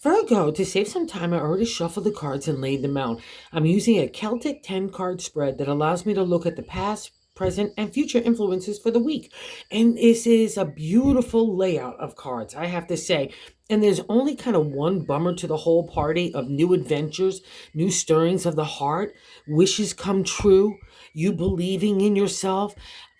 Virgo, to save some time, I already shuffled the cards and laid them out. I'm using a Celtic 10 card spread that allows me to look at the past, present, and future influences for the week. And this is a beautiful layout of cards, I have to say. And there's only kind of one bummer to the whole party of new adventures, new stirrings of the heart, wishes come true, you believing in yourself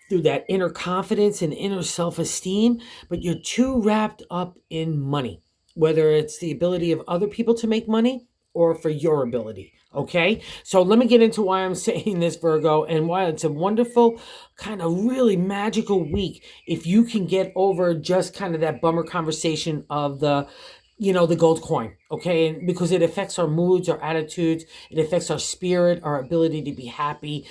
through that inner confidence and inner self esteem, but you're too wrapped up in money, whether it's the ability of other people to make money or for your ability. Okay, so let me get into why I'm saying this, Virgo, and why it's a wonderful, kind of really magical week if you can get over just kind of that bummer conversation of the gold coin, okay? And because it affects our moods, our attitudes, it affects our spirit, our ability to be happy.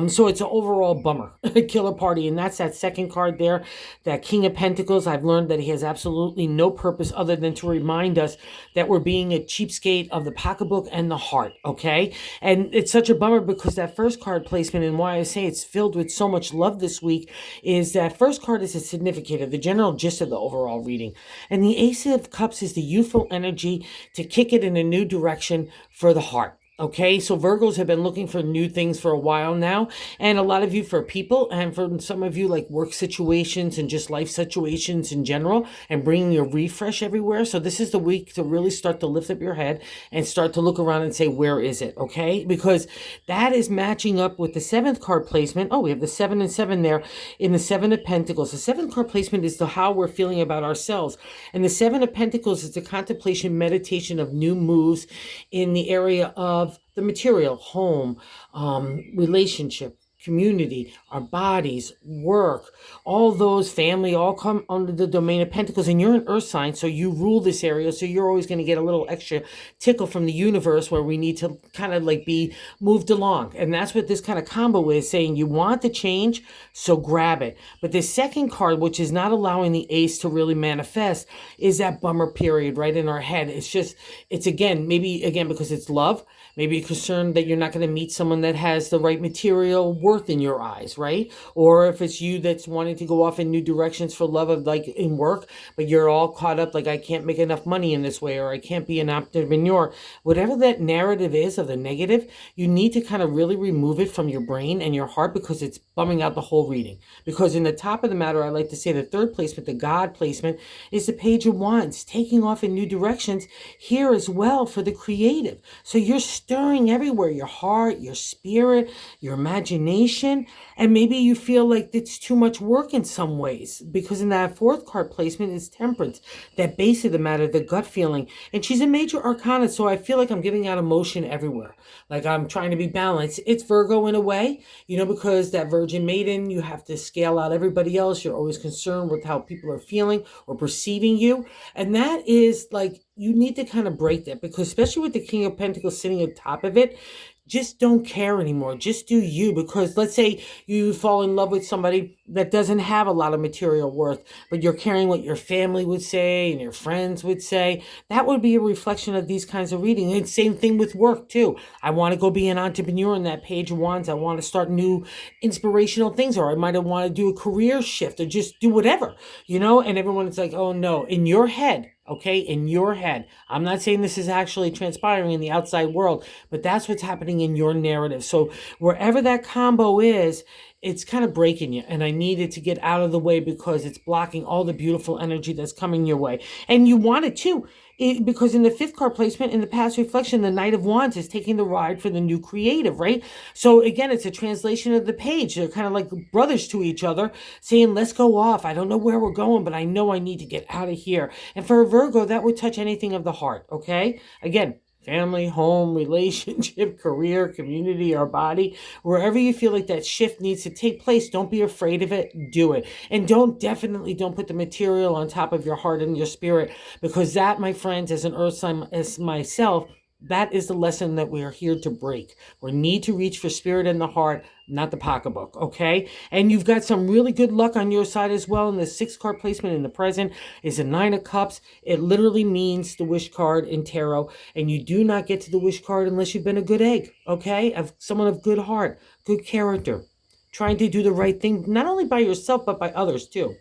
So it's an overall bummer, a killer party. And that's that second card there, that King of Pentacles. I've learned that he has absolutely no purpose other than to remind us that we're being a cheapskate of the pocketbook and the heart, okay? And it's such a bummer because that first card placement, and why I say it's filled with so much love this week, is that first card is a significator, the general gist of the overall reading. And the Ace of Cups is the youthful energy to kick it in a new direction for the heart. Okay, so Virgos have been looking for new things for a while now, and a lot of you for people, and for some of you like work situations and just life situations in general, and bringing a refresh everywhere. So this is the week to really start to lift up your head and start to look around and say, where is it? Okay, because that is matching up with the seventh card placement. Oh, we have the 7 and 7 there in the Seven of Pentacles. The seventh card placement is the how we're feeling about ourselves, and the Seven of Pentacles is the contemplation, meditation of new moves in the area of the material, home, relationship, community, our bodies, work, all those, family, all come under the domain of Pentacles. And you're an earth sign, so you rule this area. So you're always going to get a little extra tickle from the universe where we need to kind of like be moved along. And that's what this kind of combo is saying. You want the change, so grab it. But the second card, which is not allowing the ace to really manifest, is that bummer period right in our head. It's again, maybe again, because it's love. Maybe you're concerned that you're not going to meet someone that has the right material worth in your eyes, right? Or if it's you that's wanting to go off in new directions for love of like in work, but you're all caught up like I can't make enough money in this way, or I can't be an entrepreneur. Whatever that narrative is of the negative, you need to kind of really remove it from your brain and your heart because it's bumming out the whole reading. Because in the top of the matter, I like to say the third placement, the God placement, is the Page of Wands, taking off in new directions here as well for the creative. So you're stirring everywhere, your heart, your spirit, your imagination, and maybe you feel like it's too much work in some ways because in that fourth card placement is Temperance, that base of the matter, the gut feeling. And she's a major arcana, so I feel like I'm giving out emotion everywhere. Like I'm trying to be balanced. It's Virgo in a way, because that Virgin Maiden, you have to scale out everybody else. You're always concerned with how people are feeling or perceiving you. And that is like, you need to kind of break that because especially with the King of Pentacles sitting on top of it, just don't care anymore. Just do you. Because let's say you fall in love with somebody that doesn't have a lot of material worth, but you're caring what your family would say and your friends would say. That would be a reflection of these kinds of reading. And same thing with work too. I want to go be an entrepreneur in that Page of Wands. I want to start new inspirational things, or I might want to do a career shift or just do whatever, and everyone's like, oh no, in your head. Okay, in your head. I'm not saying this is actually transpiring in the outside world, but that's what's happening in your narrative. So wherever that combo is, it's kind of breaking you. And I needed to get out of the way because it's blocking all the beautiful energy that's coming your way. And you want it too. Because in the fifth card placement, in the past reflection, the Knight of Wands is taking the ride for the new creative, right? So again, it's a translation of the page. They're kind of like brothers to each other saying, let's go off. I don't know where we're going, but I know I need to get out of here. And for a Virgo, that would touch anything of the heart, okay? Again, family, home, relationship, career, community, our body, wherever you feel like that shift needs to take place, don't be afraid of it, do it. And definitely don't put the material on top of your heart and your spirit, because that, my friends, as an earth sign, as myself, that is the lesson that we are here to break. We need to reach for spirit and the heart, not the pocketbook, okay? And you've got some really good luck on your side as well. And the sixth card placement in the present is a Nine of Cups. It literally means the wish card in tarot. And you do not get to the wish card unless you've been a good egg, okay? Of someone of good heart, good character, trying to do the right thing, not only by yourself, but by others too.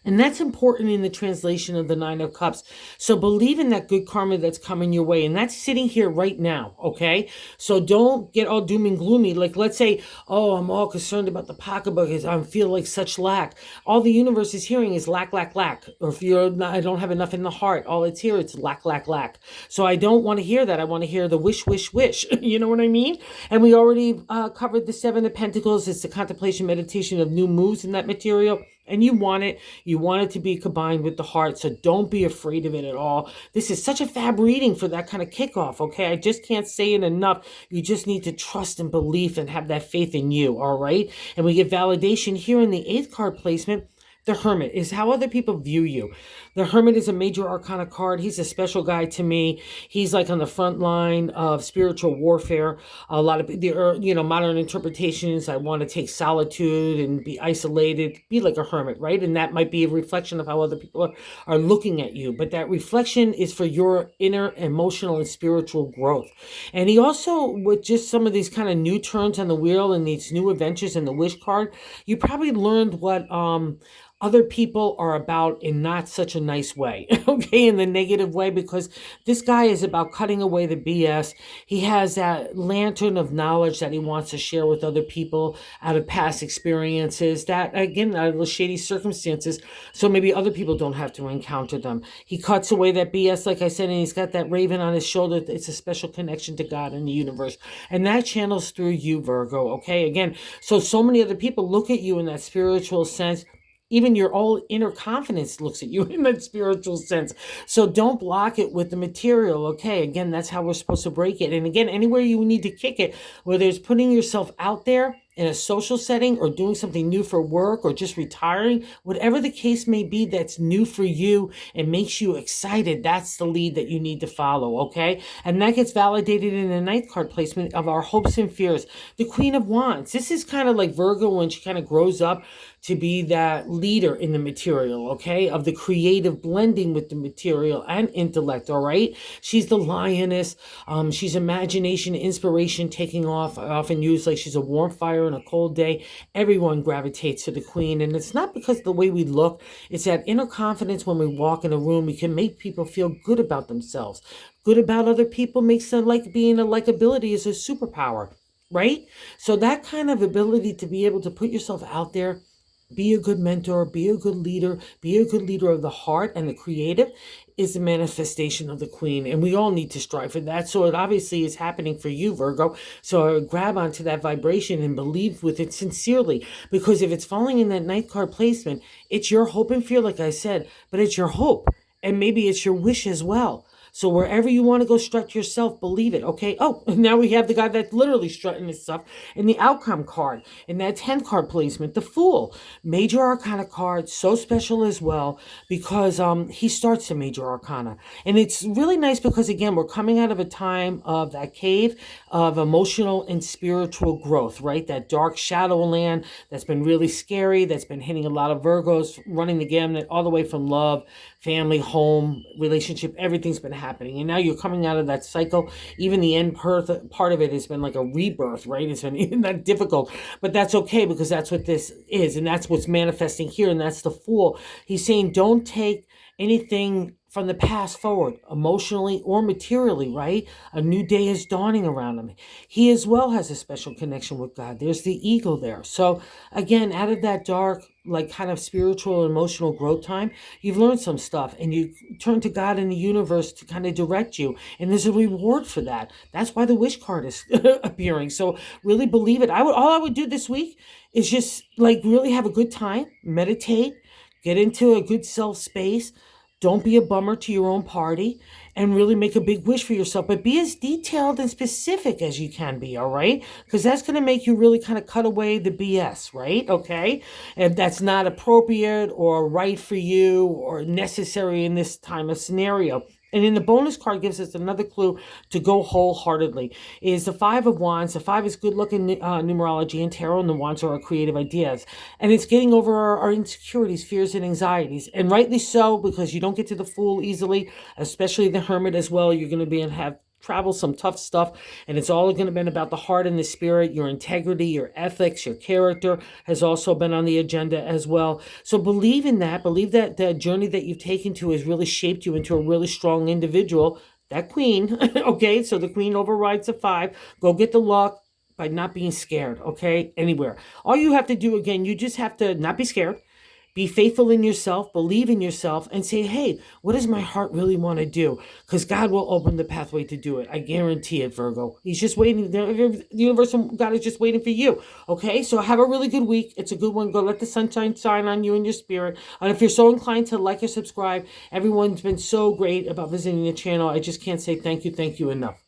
And that's important in the translation of the Nine of Cups. So believe in that good karma that's coming your way. And that's sitting here right now. Okay. So don't get all doom and gloomy. Like, let's say, oh, I'm all concerned about the pocketbook because I feel like such lack. All the universe is hearing is lack, lack, lack. Or if you're not, I don't have enough in the heart, all it's here, it's lack, lack, lack. So I don't want to hear that. I want to hear the wish, wish, wish. You know what I mean? And we already covered the Seven of Pentacles. It's the contemplation meditation of new moves in that material. And you want it to be combined with the heart, so don't be afraid of it at all. This is such a fab reading for that kind of kickoff, okay? I just can't say it enough. You just need to trust and believe and have that faith in you, all right? And we get validation here in the 8th card placement. The Hermit is how other people view you. The Hermit is a major arcana card. He's a special guy to me. He's like on the front line of spiritual warfare. A lot of the modern interpretations, I want to take solitude and be isolated, be like a hermit, right? And that might be a reflection of how other people are looking at you. But that reflection is for your inner emotional and spiritual growth. And he also, with just some of these kind of new turns on the wheel and these new adventures in the Wish card, you probably learned what other people are about in not such a nice way, okay, in the negative way, because this guy is about cutting away the BS. He has that lantern of knowledge that he wants to share with other people out of past experiences, that, again, out of the shady circumstances, so maybe other people don't have to encounter them. He cuts away that BS, like I said, and he's got that raven on his shoulder. It's a special connection to God and the universe, and that channels through you, Virgo, okay? Again, so many other people look at you in that spiritual sense. Even your own inner confidence looks at you in that spiritual sense. So don't block it with the material, okay? Again, that's how we're supposed to break it. And again, anywhere you need to kick it, whether it's putting yourself out there in a social setting or doing something new for work or just retiring, whatever the case may be that's new for you and makes you excited, that's the lead that you need to follow, okay? And that gets validated in the 9th card placement of our hopes and fears. The Queen of Wands. This is kind of like Virgo when she kind of grows up to be that leader in the material, okay, of the creative blending with the material and intellect, all right? She's the lioness. She's imagination, inspiration taking off. I often use like she's a warm fire on a cold day. Everyone gravitates to the queen, and it's not because of the way we look. It's that inner confidence when we walk in a room. We can make people feel good about themselves. Good about other people makes them like being a likability is a superpower, right? So that kind of ability to be able to put yourself out there, be a good mentor, be a good leader of the heart and the creative is the manifestation of the queen. And we all need to strive for that. So it obviously is happening for you, Virgo. So I would grab onto that vibration and believe with it sincerely. Because if it's falling in that 9th card placement, it's your hope and fear, like I said, but it's your hope. And maybe it's your wish as well. So wherever you want to go strut yourself, believe it, okay? Oh, now we have the guy that's literally strutting his stuff in the outcome card, in that 10 card placement, the Fool. Major Arcana card, so special as well, because he starts the Major Arcana. And it's really nice because, again, we're coming out of a time of that cave of emotional and spiritual growth, right? That dark shadow land that's been really scary, that's been hitting a lot of Virgos, running the gamut all the way from love, family, home, relationship, everything's been happening. And now you're coming out of that cycle. Even the end part of it has been like a rebirth, right? It's been even that difficult, but that's okay because that's what this is. And that's what's manifesting here. And that's the Fool. He's saying, don't take anything from the past forward, emotionally or materially, right? A new day is dawning around him. He as well has a special connection with God. There's the eagle there. So again, out of that dark, like kind of spiritual and emotional growth time, you've learned some stuff and you turn to God and the universe to kind of direct you. And there's a reward for that. That's why the wish card is appearing. So really believe it. All I would do this week is just like really have a good time, meditate, get into a good self space. Don't be a bummer to your own party and really make a big wish for yourself, but be as detailed and specific as you can be, all right? Because that's going to make you really kind of cut away the BS, right? Okay? If that's not appropriate or right for you or necessary in this time of scenario. And then the bonus card gives us another clue to go wholeheartedly. Is the 5 of Wands. The 5 is good looking numerology and tarot, and the Wands are our creative ideas. And it's getting over our insecurities, fears, and anxieties. And rightly so, because you don't get to the Fool easily, especially the Hermit as well. You're going to be and have travel some tough stuff, and it's all going to be about the heart and the spirit. Your integrity, your ethics, your character has also been on the agenda as well. So believe in that. Believe that the journey that you've taken to has really shaped you into a really strong individual. That queen, okay? So the queen overrides the 5. Go get the luck by not being scared, okay? Anywhere. All you have to do, again, you just have to not be scared. Be faithful in yourself, believe in yourself, and say, hey, what does my heart really want to do? Because God will open the pathway to do it. I guarantee it, Virgo. He's just waiting. The universal God is just waiting for you. Okay? So have a really good week. It's a good one. Go let the sunshine shine on you and your spirit. And if you're so inclined to like or subscribe, everyone's been so great about visiting the channel. I just can't say thank you enough.